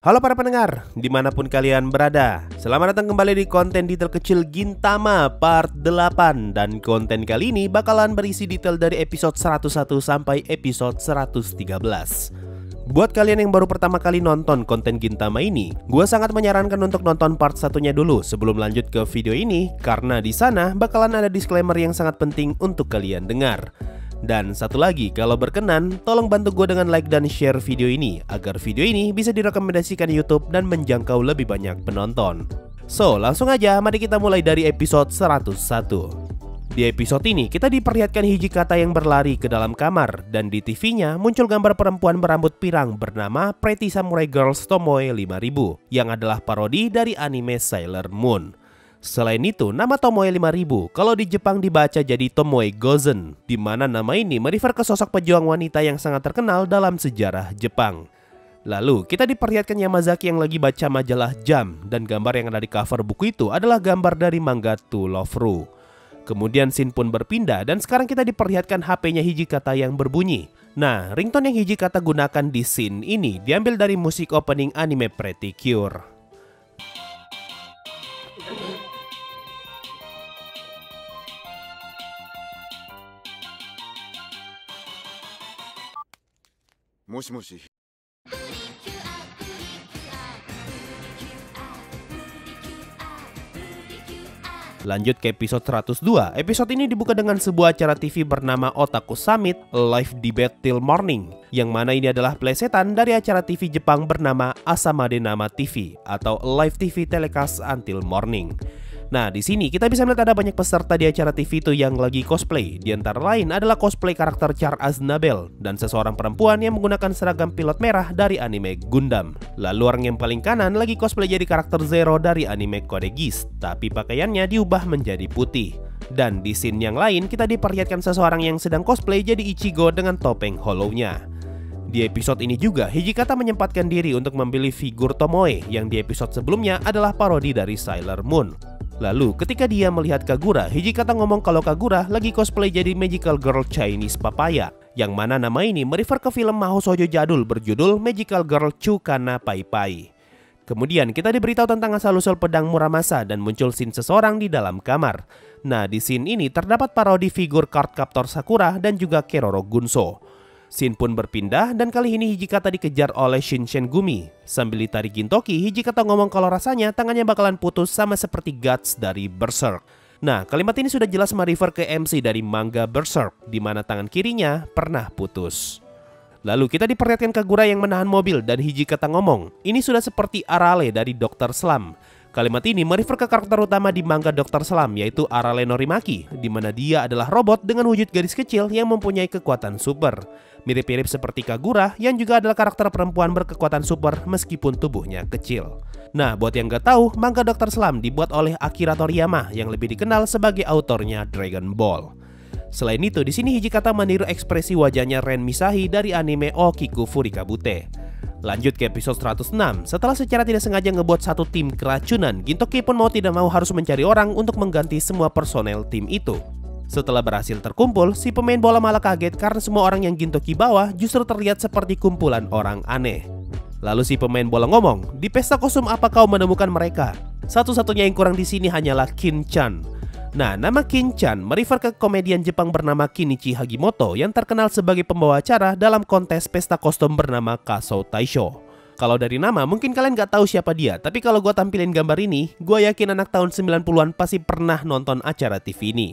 Halo para pendengar, dimanapun kalian berada. Selamat datang kembali di konten detail kecil Gintama part 8. Dan konten kali ini bakalan berisi detail dari episode 101 sampai episode 113. Buat kalian yang baru pertama kali nonton konten Gintama ini, gue sangat menyarankan untuk nonton part satunya dulu sebelum lanjut ke video ini, karena di sana bakalan ada disclaimer yang sangat penting untuk kalian dengar. Dan satu lagi, kalau berkenan, tolong bantu gue dengan like dan share video ini agar video ini bisa direkomendasikan YouTube dan menjangkau lebih banyak penonton. So, langsung aja mari kita mulai dari episode 101. Di episode ini kita diperlihatkan Hijikata yang berlari ke dalam kamar, dan di TV-nya muncul gambar perempuan berambut pirang bernama Pretty Samurai Girls Tomoe 5000 yang adalah parodi dari anime Sailor Moon. Selain itu, nama Tomoe 5000 kalau di Jepang dibaca jadi Tomoe Gozen, di mana nama ini merefer ke sosok pejuang wanita yang sangat terkenal dalam sejarah Jepang. Lalu, kita diperlihatkan Yamazaki yang lagi baca majalah Jump, dan gambar yang ada di cover buku itu adalah gambar dari manga To Love Ru. Kemudian scene pun berpindah, dan sekarang kita diperlihatkan HP-nya Hijikata yang berbunyi. Nah, ringtone yang Hijikata gunakan di scene ini diambil dari musik opening anime Pretty Cure. もしもし。 Lanjut ke episode 102. Episode ini dibuka dengan sebuah acara TV bernama Otaku Summit Live Debate Till Morning, yang mana ini adalah plesetan dari acara TV Jepang bernama Asamade Nama TV atau Live TV Telecast Until Morning. Nah, di sini kita bisa melihat ada banyak peserta di acara TV itu yang lagi cosplay. Di antara lain adalah cosplay karakter Char Aznable dan seseorang perempuan yang menggunakan seragam pilot merah dari anime Gundam. Lalu orang yang paling kanan lagi cosplay jadi karakter Zero dari anime Code Geass, tapi pakaiannya diubah menjadi putih. Dan di scene yang lain kita diperlihatkan seseorang yang sedang cosplay jadi Ichigo dengan topeng hollow-nya. Di episode ini juga, Hijikata menyempatkan diri untuk membeli figur Tomoe yang di episode sebelumnya adalah parodi dari Sailor Moon. Lalu ketika dia melihat Kagura, Hijikata ngomong kalau Kagura lagi cosplay jadi Magical Girl Chinese Papaya, yang mana nama ini merefer ke film Mahou Shoujo jadul berjudul Magical Girl Chukana Pai Pai. Kemudian kita diberitahu tentang asal-usul pedang Muramasa dan muncul scene seseorang di dalam kamar. Nah, di scene ini terdapat parodi figur Cardcaptor Sakura dan juga Keroro Gunso. Scene pun berpindah dan kali ini Hijikata dikejar oleh Shinshen Gumi. Sambil ditarik Gintoki, Hijikata ngomong kalau rasanya tangannya bakalan putus sama seperti Guts dari Berserk. Nah, kalimat ini sudah jelas merefer ke MC dari manga Berserk, di mana tangan kirinya pernah putus. Lalu kita diperlihatkan Kagura yang menahan mobil dan Hijikata ngomong, ini sudah seperti Arale dari Dr. Slump. Kalimat ini merefer ke karakter utama di manga Dr. Slump, yaitu Arale Norimaki, di mana dia adalah robot dengan wujud garis kecil yang mempunyai kekuatan super. Mirip-mirip seperti Kagura yang juga adalah karakter perempuan berkekuatan super meskipun tubuhnya kecil. Nah, buat yang gak tahu, manga Dr. Slump dibuat oleh Akira Toriyama yang lebih dikenal sebagai autornya Dragon Ball. Selain itu, di sini Hijikata meniru ekspresi wajahnya Ren Misahi dari anime Okiku Furikabute. Lanjut ke episode 106. Setelah secara tidak sengaja ngebuat satu tim keracunan, Gintoki pun mau tidak mau harus mencari orang untuk mengganti semua personel tim itu. Setelah berhasil terkumpul, si pemain bola malah kaget karena semua orang yang Gintoki bawa justru terlihat seperti kumpulan orang aneh. Lalu si pemain bola ngomong, di pesta kostum apa kau menemukan mereka? Satu-satunya yang kurang di sini hanyalah Kin-chan. Nah, nama Kin-chan merefer ke komedian Jepang bernama Kinichi Hagimoto yang terkenal sebagai pembawa acara dalam kontes pesta kostum bernama Kasou Taisho. Kalau dari nama mungkin kalian gak tahu siapa dia, tapi kalau gue tampilin gambar ini, gue yakin anak tahun 90-an pasti pernah nonton acara TV ini.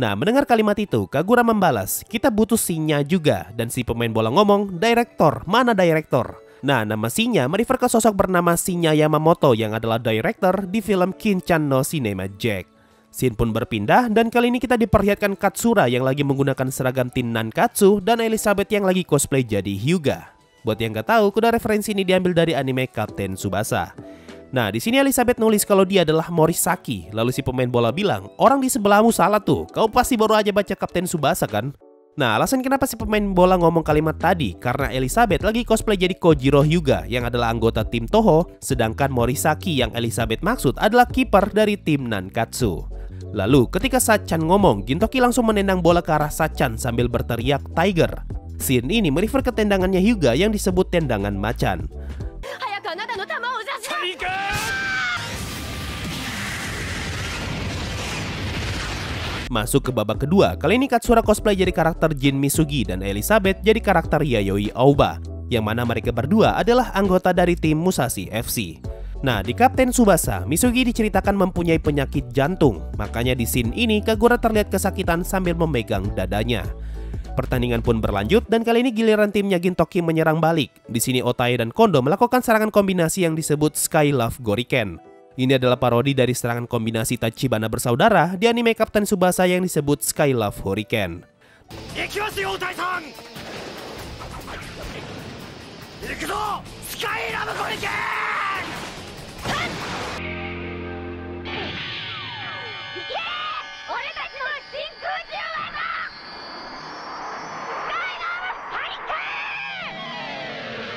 Nah, mendengar kalimat itu, Kagura membalas, kita butuh Shinya juga, dan si pemain bola ngomong, direktor, mana direktor? Nah, nama Shinya merefer ke sosok bernama Shinya Yamamoto yang adalah director di film Kin-chan no Cinema Jack. Scene pun berpindah dan kali ini kita diperlihatkan Katsura yang lagi menggunakan seragam Tin Nankatsu dan Elizabeth yang lagi cosplay jadi Hyuga. Buat yang gak tahu, kuda referensi ini diambil dari anime Captain Tsubasa. Nah, di sini Elizabeth nulis kalau dia adalah Morisaki. Lalu si pemain bola bilang, orang di sebelahmu salah tuh, kau pasti baru aja baca Captain Tsubasa kan? Nah, alasan kenapa si pemain bola ngomong kalimat tadi karena Elizabeth lagi cosplay jadi Kojiro Hyuga yang adalah anggota tim Toho, sedangkan Morisaki yang Elizabeth maksud adalah kiper dari tim Nankatsu. Lalu ketika Sachan ngomong, Gintoki langsung menendang bola ke arah Sachan sambil berteriak Tiger. Scene ini merefer ke tendangannya Hyuga yang disebut tendangan macan. Masuk ke babak kedua, kali ini Katsura cosplay jadi karakter Jin Misugi dan Elizabeth jadi karakter Yayoi Aoba, yang mana mereka berdua adalah anggota dari tim Musashi FC. Nah, di Kapten Tsubasa, Misugi diceritakan mempunyai penyakit jantung, makanya di scene ini Kagura terlihat kesakitan sambil memegang dadanya. Pertandingan pun berlanjut dan kali ini giliran timnya Gintoki menyerang balik. Di sini Otae dan Kondo melakukan serangan kombinasi yang disebut Sky Love Goriken. Ini adalah parodi dari serangan kombinasi Tachibana bersaudara di anime Kapten Tsubasa yang disebut Sky Love Hurricane.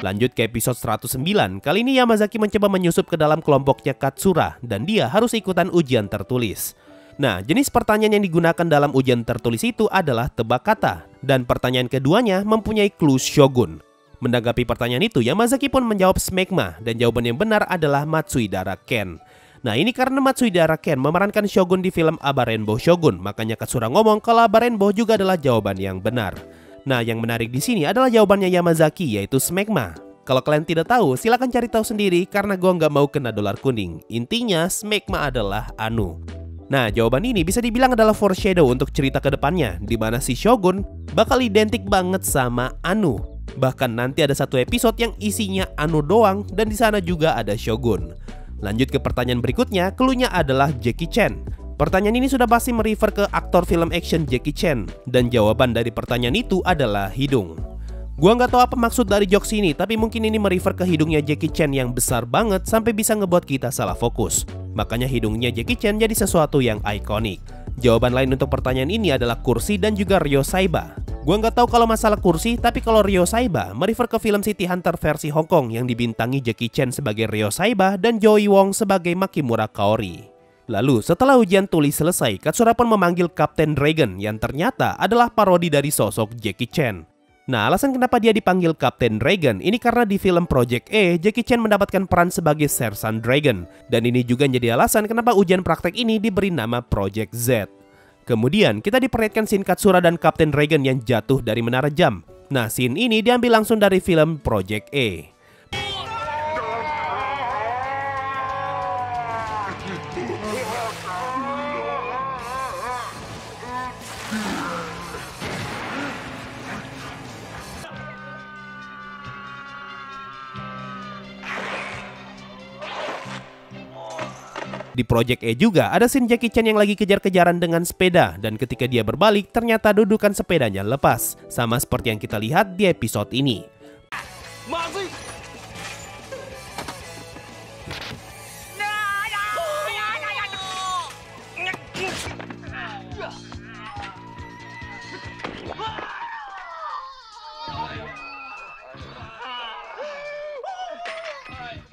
Lanjut ke episode 109, kali ini Yamazaki mencoba menyusup ke dalam kelompoknya Katsura dan dia harus ikutan ujian tertulis. Nah, jenis pertanyaan yang digunakan dalam ujian tertulis itu adalah tebak kata, dan pertanyaan keduanya mempunyai clue Shogun. Menanggapi pertanyaan itu, Yamazaki pun menjawab smegma, dan jawaban yang benar adalah Matsuhidara Ken. Nah, ini karena Matsuhidara Ken memerankan Shogun di film Aba Rainbow Shogun, makanya Katsura ngomong kalau Aba Rainbow juga adalah jawaban yang benar. Nah, yang menarik di sini adalah jawabannya Yamazaki, yaitu smegma. Kalau kalian tidak tahu, silahkan cari tahu sendiri karena gue nggak mau kena dolar kuning. Intinya, smegma adalah anu. Nah, jawaban ini bisa dibilang adalah foreshadow untuk cerita ke depannya, di mana si Shogun bakal identik banget sama anu. Bahkan nanti ada satu episode yang isinya anu doang dan di sana juga ada Shogun. Lanjut ke pertanyaan berikutnya, cluenya adalah Jackie Chan. Pertanyaan ini sudah pasti merefer ke aktor film action Jackie Chan, dan jawaban dari pertanyaan itu adalah hidung. Gua nggak tahu apa maksud dari jokes ini, tapi mungkin ini merefer ke hidungnya Jackie Chan yang besar banget sampai bisa ngebuat kita salah fokus. Makanya hidungnya Jackie Chan jadi sesuatu yang ikonik. Jawaban lain untuk pertanyaan ini adalah kursi dan juga Ryo Saiba. Gua nggak tahu kalau masalah kursi, tapi kalau Ryo Saiba merefer ke film City Hunter versi Hong Kong yang dibintangi Jackie Chan sebagai Ryo Saiba dan Joey Wong sebagai Makimura Kaori. Lalu setelah ujian tulis selesai, Katsura pun memanggil Kapten Dragon yang ternyata adalah parodi dari sosok Jackie Chan. Nah, alasan kenapa dia dipanggil Kapten Dragon ini karena di film Project E, Jackie Chan mendapatkan peran sebagai Sersan Dragon. Dan ini juga menjadi alasan kenapa ujian praktek ini diberi nama Project Z. Kemudian kita diperlihatkan scene Katsura dan Kapten Dragon yang jatuh dari menara jam. Nah, scene ini diambil langsung dari film Project E. Di Project E juga ada scene Jackie Chan yang lagi kejar-kejaran dengan sepeda, dan ketika dia berbalik ternyata dudukan sepedanya lepas, sama seperti yang kita lihat di episode ini.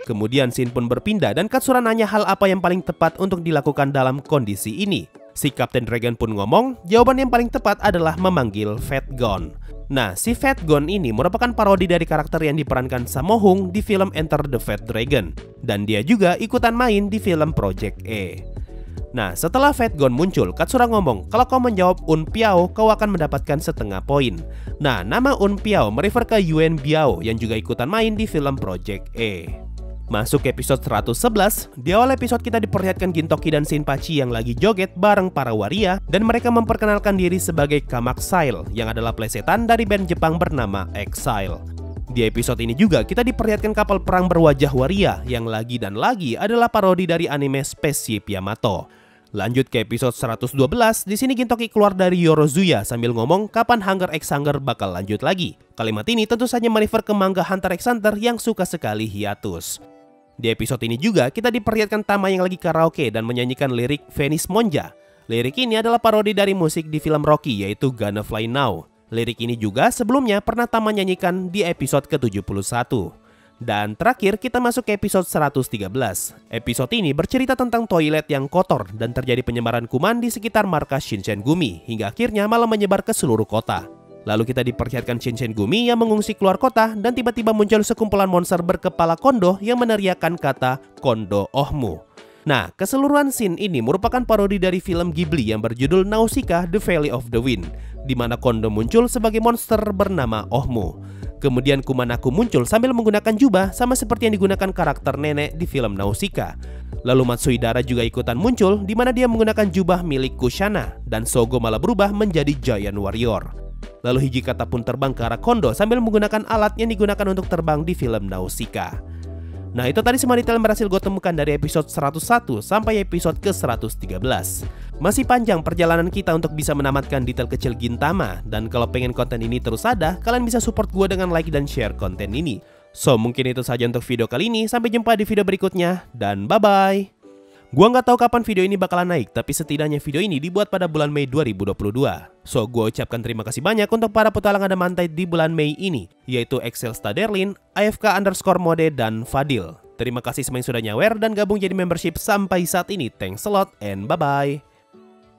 Kemudian scene pun berpindah dan Katsura nanya hal apa yang paling tepat untuk dilakukan dalam kondisi ini. Si Kapten Dragon pun ngomong, jawaban yang paling tepat adalah memanggil Fat Gon. Nah, si Fat Gon ini merupakan parodi dari karakter yang diperankan Sammo Hung di film Enter the Fat Dragon. Dan dia juga ikutan main di film Project E. Nah, setelah Fat Gon muncul, Katsura ngomong, kalau kau menjawab Un Piao, kau akan mendapatkan setengah poin. Nah, nama Un Piao merefer ke Yuen Biao yang juga ikutan main di film Project E. Masuk ke episode 111, di awal episode kita diperlihatkan Gintoki dan Shinpachi yang lagi joget bareng para waria dan mereka memperkenalkan diri sebagai Kamaxile yang adalah plesetan dari band Jepang bernama Exile. Di episode ini juga kita diperlihatkan kapal perang berwajah waria yang lagi dan lagi adalah parodi dari anime Spaceship Yamato. Lanjut ke episode 112, di sini Gintoki keluar dari Yorozuya sambil ngomong kapan Hunter x Hunter bakal lanjut lagi. Kalimat ini tentu saja merefer ke manga Hunter x Hunter yang suka sekali hiatus. Di episode ini juga kita diperlihatkan Tama yang lagi karaoke dan menyanyikan lirik Venice Monja. Lirik ini adalah parodi dari musik di film Rocky yaitu Gonna Fly Now. Lirik ini juga sebelumnya pernah Tama nyanyikan di episode ke-71. Dan terakhir kita masuk ke episode 113. Episode ini bercerita tentang toilet yang kotor dan terjadi penyebaran kuman di sekitar markas Shinsengumi hingga akhirnya malah menyebar ke seluruh kota. Lalu kita diperlihatkan Shinsengumi yang mengungsi keluar kota dan tiba-tiba muncul sekumpulan monster berkepala kondo yang meneriakkan kata Kondo Ohmu. Nah, keseluruhan scene ini merupakan parodi dari film Ghibli yang berjudul Nausicaa The Valley of the Wind, di mana Kondo muncul sebagai monster bernama Ohmu. Kemudian Kumanaku muncul sambil menggunakan jubah sama seperti yang digunakan karakter nenek di film Nausicaa. Lalu Matsuhidara juga ikutan muncul di mana dia menggunakan jubah milik Kushana dan Sogo malah berubah menjadi Giant Warrior. Lalu Hijikata pun terbang ke arah Kondo sambil menggunakan alat yang digunakan untuk terbang di film Nausicaa. Nah, itu tadi semua detail yang berhasil gue temukan dari episode 101 sampai episode ke-113. Masih panjang perjalanan kita untuk bisa menamatkan detail kecil Gintama. Dan kalau pengen konten ini terus ada, kalian bisa support gue dengan like dan share konten ini. So, mungkin itu saja untuk video kali ini. Sampai jumpa di video berikutnya, dan bye-bye. Gua nggak tahu kapan video ini bakalan naik, tapi setidaknya video ini dibuat pada bulan Mei 2022. So, gua ucapkan terima kasih banyak untuk para petualang Adamantight di bulan Mei ini, yaitu Excel Staderlin, AFK_mode, dan Fadil. Terima kasih semua yang sudah nyawer dan gabung jadi membership sampai saat ini. Thanks a lot and bye-bye.